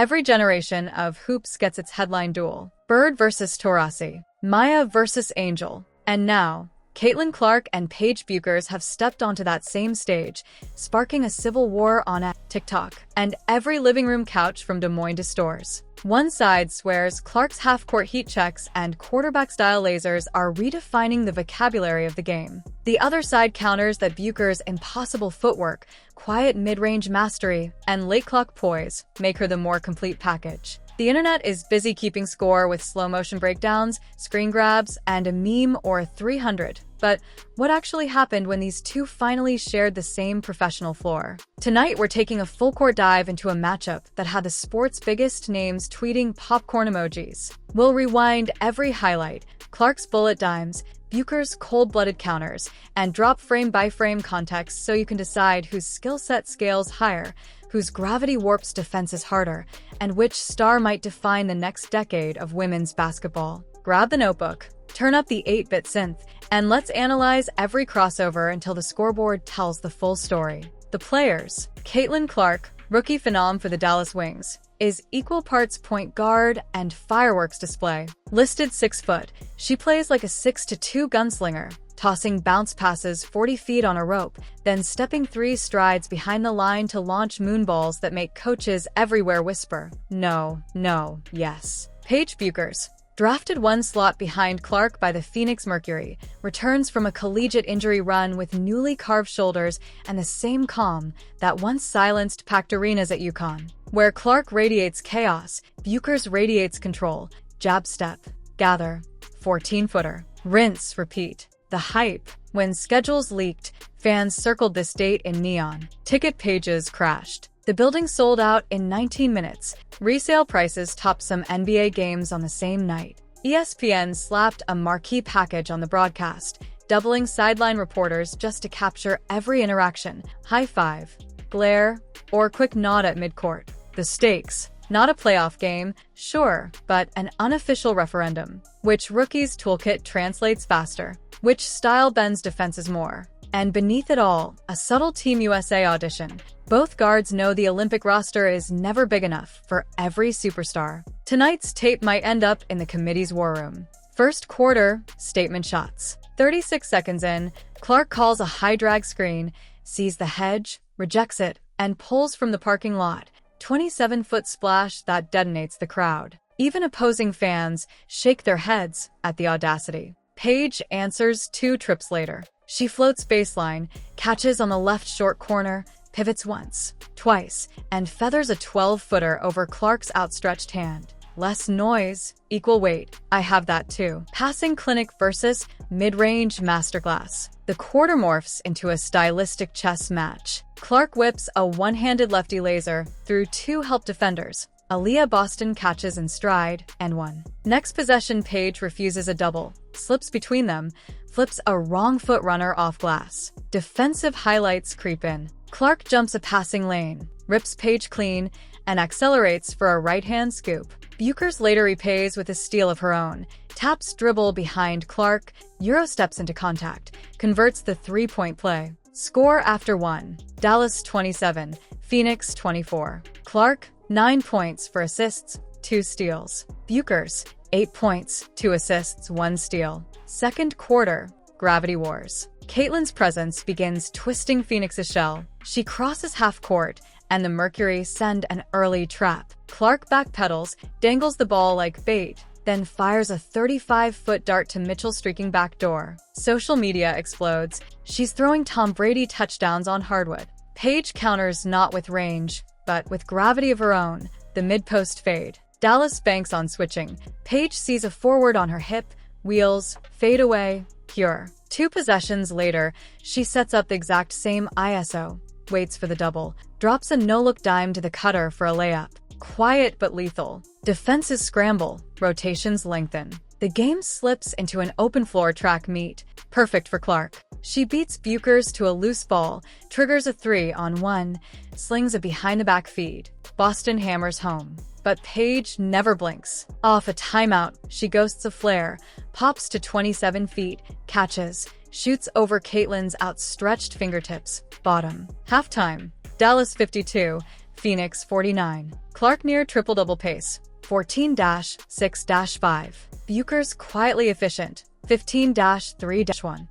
Every generation of hoops gets its headline duel. Bird versus Taurasi. Maya versus Angel. And now, Clark and Paige Bueckers have stepped onto that same stage, sparking a civil war on TikTok and every living room couch from Des Moines to Stores. One side swears Clark's half-court heat checks and quarterback-style lasers are redefining the vocabulary of the game. The other side counters that Bueckers' impossible footwork, quiet mid-range mastery, and late-clock poise make her the more complete package. The internet is busy keeping score with slow-motion breakdowns, screen grabs, and a meme or a 300. But what actually happened when these two finally shared the same professional floor? Tonight, we're taking a full-court dive into a matchup that had the sport's biggest names tweeting popcorn emojis. We'll rewind every highlight, Clark's bullet dimes, Bueckers' cold-blooded counters, and drop frame-by-frame context so you can decide whose skill set scales higher, whose gravity warps defenses harder, and which star might define the next decade of women's basketball. Grab the notebook, turn up the 8-bit synth, and let's analyze every crossover until the scoreboard tells the full story. The players. Caitlin Clark, rookie phenom for the Dallas Wings, is equal parts point guard and fireworks display. Listed 6 foot, she plays like a 6'2" gunslinger, tossing bounce passes 40 feet on a rope, then stepping 3 strides behind the line to launch moonballs that make coaches everywhere whisper, "No, no, yes." Paige Bueckers, drafted 1 slot behind Clark by the Phoenix Mercury, returns from a collegiate injury run with newly carved shoulders and the same calm that once silenced packed arenas at UConn. Where Clark radiates chaos, Bueckers radiates control. Jab step, gather, 14-footer, rinse, repeat. The hype. When schedules leaked, fans circled this date in neon. Ticket pages crashed. The building sold out in 19 minutes. Resale prices topped some NBA games on the same night. ESPN slapped a marquee package on the broadcast, doubling sideline reporters just to capture every interaction, high five, glare, or quick nod at midcourt. The stakes. Not a playoff game, sure, but an unofficial referendum. Which rookie's toolkit translates faster? Which style bends defenses more? And beneath it all, a subtle Team USA audition. Both guards know the Olympic roster is never big enough for every superstar. Tonight's tape might end up in the committee's war room. First quarter, statement shots. 36 seconds in, Clark calls a high drag screen, sees the hedge, rejects it, and pulls from the parking lot. 27-foot splash that detonates the crowd. Even opposing fans shake their heads at the audacity. Paige answers 2 trips later. She floats baseline, catches on the left short corner, pivots once, twice, and feathers a 12-footer over Clark's outstretched hand. Less noise, equal weight. I have that too. Passing clinic versus mid-range masterclass. The quarter morphs into a stylistic chess match. Clark whips a one-handed lefty laser through 2 help defenders. Aaliyah Boston catches in stride, and 1. Next possession, Paige refuses a double, slips between them, flips a wrong foot runner off glass. Defensive highlights creep in. Clark jumps a passing lane, rips Paige clean, and accelerates for a right-hand scoop. Bueckers later repays with a steal of her own. Taps dribble behind Clark, Euro steps into contact, converts the 3-point play. Score after 1. Dallas 27, Phoenix 24. Clark, 9 points for assists, 2 steals. Bueckers, 8 points, 2 assists, 1 steal. Second quarter, Gravity Wars. Caitlin's presence begins twisting Phoenix's shell. She crosses half court, and the Mercury send an early trap. Clark backpedals, dangles the ball like bait, then fires a 35-foot dart to Mitchell's streaking back door. Social media explodes. She's throwing Tom Brady touchdowns on hardwood. Paige counters not with range, but with gravity of her own, the mid-post fade. Dallas banks on switching. Paige sees a forward on her hip, wheels, fade away, pure. 2 possessions later, she sets up the exact same ISO, waits for the double, drops a no-look dime to the cutter for a layup. Quiet but lethal. Defenses scramble, rotations lengthen. The game slips into an open-floor track meet, perfect for Clark. She beats Bueckers to a loose ball, triggers a 3-on-1, slings a behind-the-back feed. Boston hammers home. But Paige never blinks. Off a timeout, she ghosts a flare, pops to 27 feet, catches, shoots over Caitlin's outstretched fingertips. Bottom. Halftime. Dallas 52, Phoenix 49. Clark near triple-double pace, 14-6-5. Bueckers quietly efficient, 15-3-1.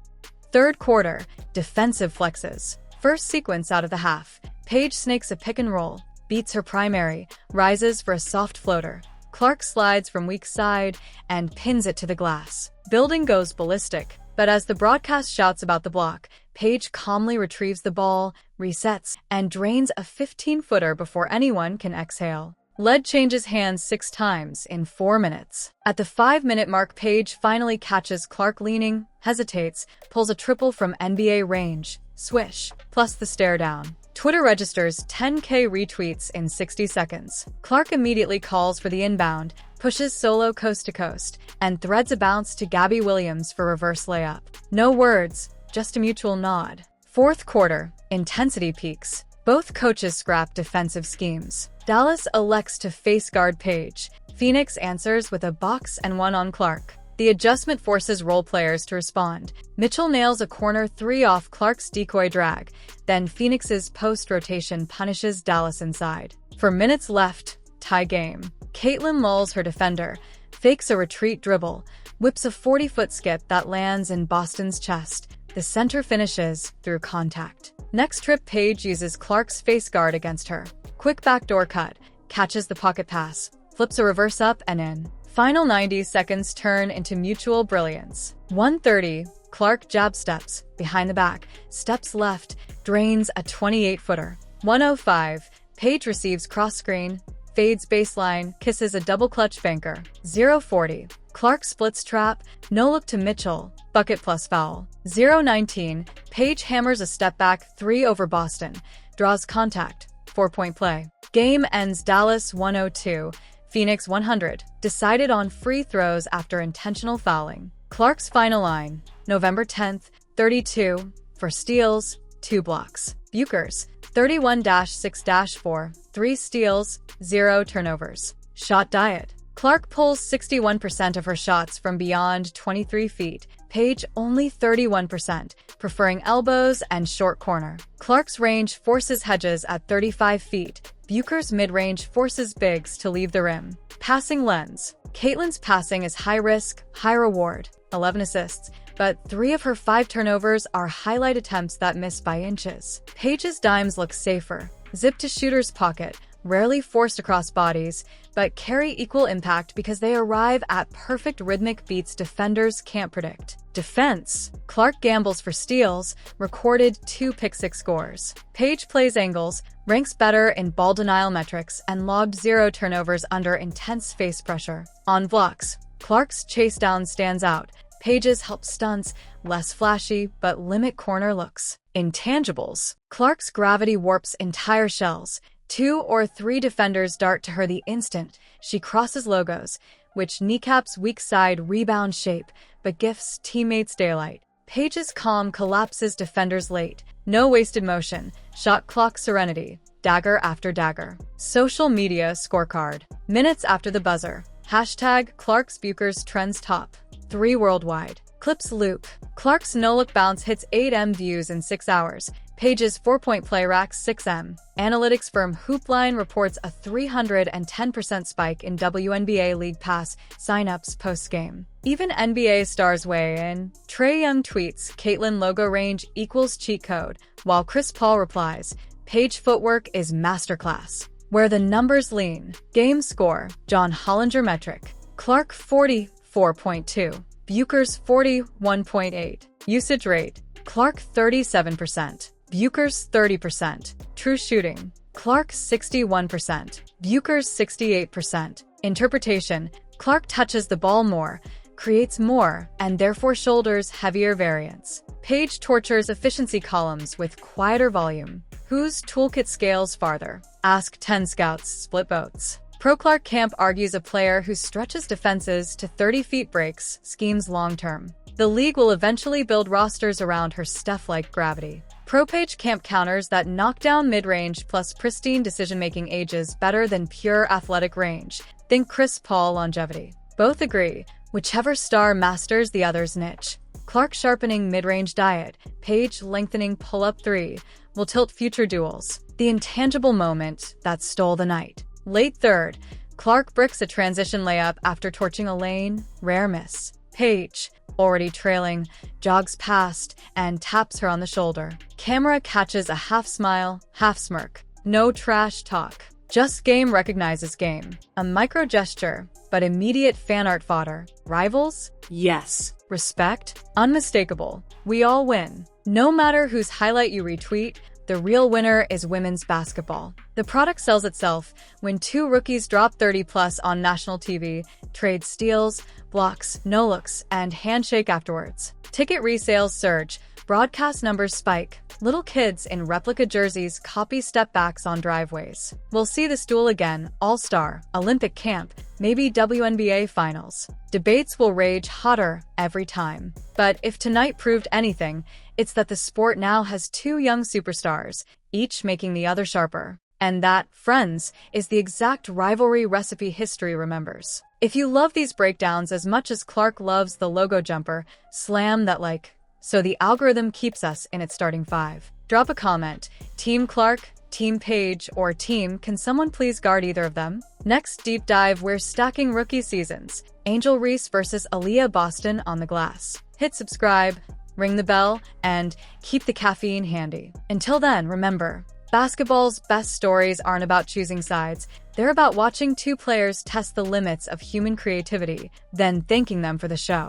Third quarter, defensive flexes. First sequence out of the half. Paige snakes a pick and roll, beats her primary, rises for a soft floater. Clark slides from weak side and pins it to the glass. Building goes ballistic, but as the broadcast shouts about the block, Paige calmly retrieves the ball, resets, and drains a 15-footer before anyone can exhale. Lead changes hands 6 times in 4 minutes. At the 5-minute mark, Paige finally catches Clark leaning, hesitates, pulls a triple from NBA range. Swish, plus the stare down. Twitter registers 10K retweets in 60 seconds. Clark immediately calls for the inbound, pushes solo coast to coast, and threads a bounce to Gabby Williams for reverse layup. No words, just a mutual nod. Fourth quarter, intensity peaks. Both coaches scrap defensive schemes. Dallas elects to face guard Paige. Phoenix answers with a box and one on Clark. The adjustment forces role players to respond. Mitchell nails a corner 3 off Clark's decoy drag. Then Phoenix's post-rotation punishes Dallas inside. For minutes left, tie game. Caitlin lulls her defender, fakes a retreat dribble, whips a 40-foot skip that lands in Boston's chest. The center finishes through contact. Next trip, Paige uses Clark's face guard against her. Quick backdoor cut, catches the pocket pass, flips a reverse up and in. Final 90 seconds turn into mutual brilliance. 1:30, Clark jab steps, behind the back, steps left, drains a 28-footer. 1:05, Paige receives cross screen, fades baseline, kisses a double clutch banker. 0:40, Clark splits trap, no look to Mitchell, bucket plus foul. 0:19, Paige hammers a step back 3 over Boston, draws contact, 4-point play. Game ends Dallas 102, Phoenix 100, decided on free throws after intentional fouling. Clark's final line, November 10th, 32, for steals, 2 blocks. Bueckers, 31-6-4, 3 steals, 0 turnovers. Shot diet. Clark pulls 61% of her shots from beyond 23 feet, Paige only 31%, preferring elbows and short corner. Clark's range forces hedges at 35 feet. Bueckers' mid-range forces bigs to leave the rim. Passing lens. Caitlin's passing is high risk, high reward, 11 assists, but 3 of her 5 turnovers are highlight attempts that miss by inches. Paige's dimes look safer, zipped to shooter's pocket, rarely forced across bodies, but carry equal impact because they arrive at perfect rhythmic beats defenders can't predict. Defense. Clark gambles for steals, recorded 2 pick-6 scores. Paige plays angles, ranks better in ball denial metrics, and logged 0 turnovers under intense face pressure. On blocks, Clark's chase down stands out. Paige's help stunts, less flashy, but limit corner looks. Intangibles. Clark's gravity warps entire shells. 2 or 3 defenders dart to her the instant she crosses logos, which kneecaps weak side rebound shape, but gifts teammates daylight. Paige's calm collapses defenders late. No wasted motion. Shot clock serenity. Dagger after dagger. Social media scorecard. Minutes after the buzzer. Hashtag Clark's Bueckers trends top 3 worldwide. Clips loop. Clark's no-look bounce hits 8M views in 6 hours. Paige's 4-point play racks 6M. Analytics firm Hoopline reports a 310% spike in WNBA League Pass signups post-game. Even NBA stars weigh in. Trae Young tweets, Caitlin logo range equals cheat code, while Chris Paul replies, Paige footwork is masterclass. Where the numbers lean. Game score, John Hollinger metric. Clark 44.2. Bueckers 41.8. Usage rate, Clark 37%. Bueckers 30%. True shooting, Clark 61%. Bueckers 68%. Interpretation, Clark touches the ball more, creates more, and therefore shoulders heavier variance. Paige tortures efficiency columns with quieter volume. Whose toolkit scales farther? Ask 10 scouts split votes. Pro Clark Camp argues a player who stretches defenses to 30 feet breaks schemes long-term. The league will eventually build rosters around her Steph-like gravity. Pro Paige Camp counters that knockdown mid-range plus pristine decision-making ages better than pure athletic range. Think Chris Paul longevity. Both agree, whichever star masters the other's niche. Clark sharpening mid-range diet, Paige lengthening pull-up 3 will tilt future duels. The intangible moment that stole the night. Late third, Clark bricks a transition layup after torching a lane, rare miss. Paige, already trailing, jogs past and taps her on the shoulder. Camera catches a half smile, half smirk. No trash talk. Just game recognizes game. A micro gesture, but immediate fan art fodder. Rivals? Yes. Respect? Unmistakable. We all win. No matter whose highlight you retweet, the real winner is women's basketball. The product sells itself when two rookies drop 30+ on national TV, trade steals, blocks, no-looks, and handshake afterwards. Ticket resales surge, broadcast numbers spike. Little kids in replica jerseys copy step-backs on driveways. We'll see this duel again, All-Star, Olympic camp, maybe WNBA finals. Debates will rage hotter every time. But if tonight proved anything, it's that the sport now has two young superstars, each making the other sharper. And that, friends, is the exact rivalry recipe history remembers. If you love these breakdowns as much as Clark loves the logo jumper, slam that like, so the algorithm keeps us in its starting 5. Drop a comment, Team Clark, Team Paige, or Team Can Someone Please Guard Either of Them? Next deep dive, we're stacking rookie seasons. Angel Reese versus Aaliyah Boston on the glass. Hit subscribe, ring the bell, and keep the caffeine handy. Until then, remember, basketball's best stories aren't about choosing sides. They're about watching two players test the limits of human creativity, then thanking them for the show.